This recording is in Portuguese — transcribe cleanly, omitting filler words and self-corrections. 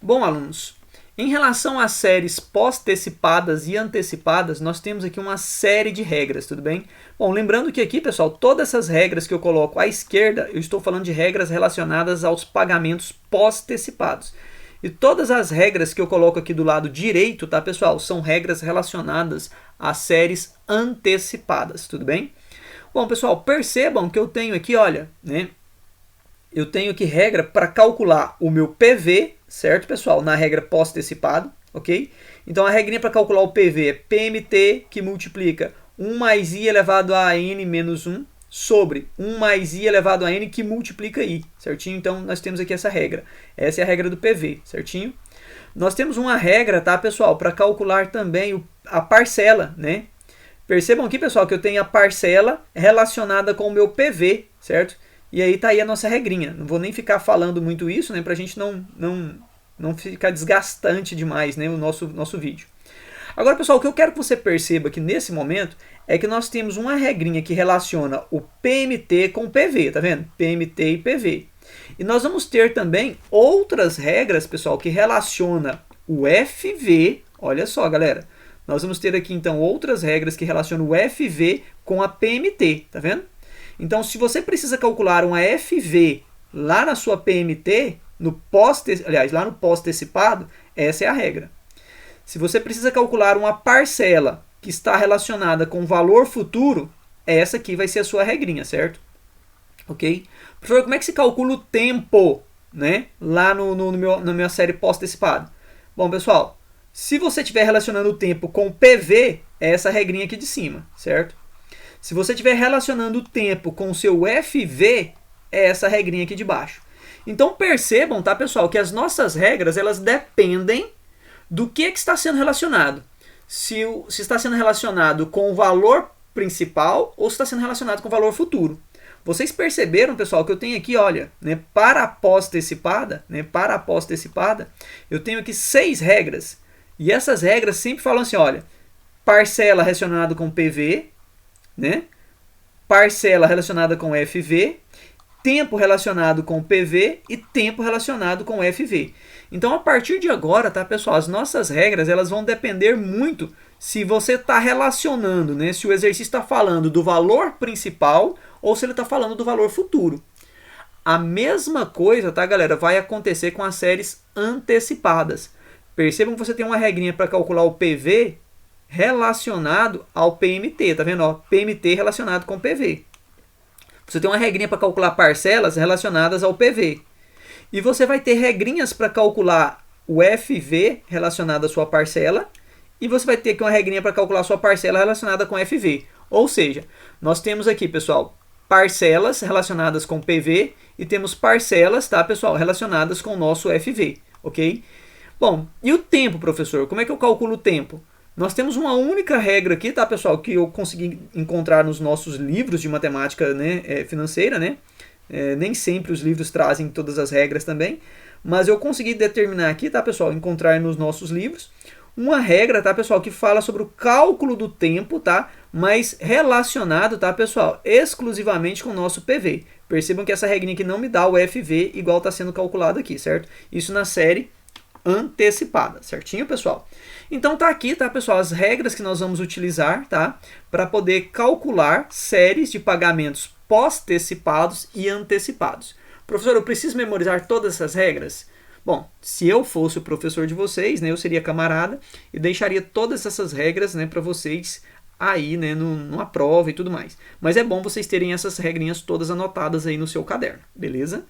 Bom, alunos, em relação às séries pós-antecipadas e antecipadas, nós temos aqui uma série de regras, tudo bem? Bom, lembrando que aqui, pessoal, todas essas regras que eu coloco à esquerda, eu estou falando de regras relacionadas aos pagamentos pós-antecipados. E todas as regras que eu coloco aqui do lado direito, tá, pessoal, são regras relacionadas às séries antecipadas, tudo bem? Bom, pessoal, percebam que eu tenho aqui, olha, né? Eu tenho aqui regra para calcular o meu PV, certo, pessoal? Na regra pós-antecipado, ok? Então, a regrinha para calcular o PV é PMT, que multiplica 1 mais I elevado a N menos 1, sobre 1 mais I elevado a N, que multiplica I, certinho? Então, nós temos aqui essa regra. Essa é a regra do PV, certinho? Nós temos uma regra, tá, pessoal, para calcular também a parcela, né? Percebam aqui, pessoal, que eu tenho a parcela relacionada com o meu PV, certo? E aí tá aí a nossa regrinha. Não vou nem ficar falando muito isso, né, pra gente não ficar desgastante demais, né, o nosso vídeo. Agora, pessoal, o que eu quero que você perceba aqui nesse momento é que nós temos uma regrinha que relaciona o PMT com o PV, tá vendo? PMT e PV. E nós vamos ter também outras regras, pessoal, que relaciona o FV, olha só, galera. Nós vamos ter aqui, então, outras regras que relacionam o FV com a PMT, tá vendo? Então, se você precisa calcular uma FV lá na sua PMT, lá no pós-antecipado, essa é a regra. Se você precisa calcular uma parcela que está relacionada com valor futuro, essa aqui vai ser a sua regrinha, certo? Ok? Professor, como é que se calcula o tempo, né? Lá na minha série pós-antecipado? Bom, pessoal, se você estiver relacionando o tempo com PV, é essa regrinha aqui de cima, certo? Se você estiver relacionando o tempo com o seu FV, é essa regrinha aqui de baixo. Então percebam, tá, pessoal, que as nossas regras elas dependem do que está sendo relacionado. Se está sendo relacionado com o valor principal ou se está sendo relacionado com o valor futuro. Vocês perceberam, pessoal, que eu tenho aqui, olha, né, para a pós-antecipada, eu tenho aqui 6 regras. E essas regras sempre falam assim, olha, parcela relacionada com PV, né? Parcela relacionada com FV, tempo relacionado com PV e tempo relacionado com FV. Então, a partir de agora, tá, pessoal, as nossas regras elas vão depender muito se você está relacionando, né? Se o exercício está falando do valor principal ou se ele está falando do valor futuro. A mesma coisa, tá, galera, vai acontecer com as séries antecipadas. Percebam que você tem uma regrinha para calcular o PV relacionado ao PMT, tá vendo? Ó, PMT relacionado com PV. Você tem uma regrinha para calcular parcelas relacionadas ao PV. E você vai ter regrinhas para calcular o FV relacionado à sua parcela. E você vai ter aqui uma regrinha para calcular a sua parcela relacionada com FV. Ou seja, nós temos aqui, pessoal, parcelas relacionadas com PV e temos parcelas, tá, pessoal, relacionadas com o nosso FV, ok? Bom, e o tempo, professor? Como é que eu calculo o tempo? Nós temos uma única regra aqui, tá, pessoal, que eu consegui encontrar nos nossos livros de matemática, né, financeira, né? Nem sempre os livros trazem todas as regras também, mas eu consegui determinar aqui, tá, pessoal, encontrar nos nossos livros uma regra, tá, pessoal, que fala sobre o cálculo do tempo, tá, mas relacionado, tá, pessoal, exclusivamente com o nosso PV. Percebam que essa regrinha aqui não me dá o FV igual está sendo calculado aqui, certo? Isso na série antecipada, certinho, pessoal? Então tá aqui, tá, pessoal, as regras que nós vamos utilizar, tá, para poder calcular séries de pagamentos pós-antecipados e antecipados. Professor, eu preciso memorizar todas essas regras? Bom, se eu fosse o professor de vocês, né, eu seria camarada e deixaria todas essas regras, né, para vocês aí, né, numa prova e tudo mais. Mas é bom vocês terem essas regrinhas todas anotadas aí no seu caderno, beleza?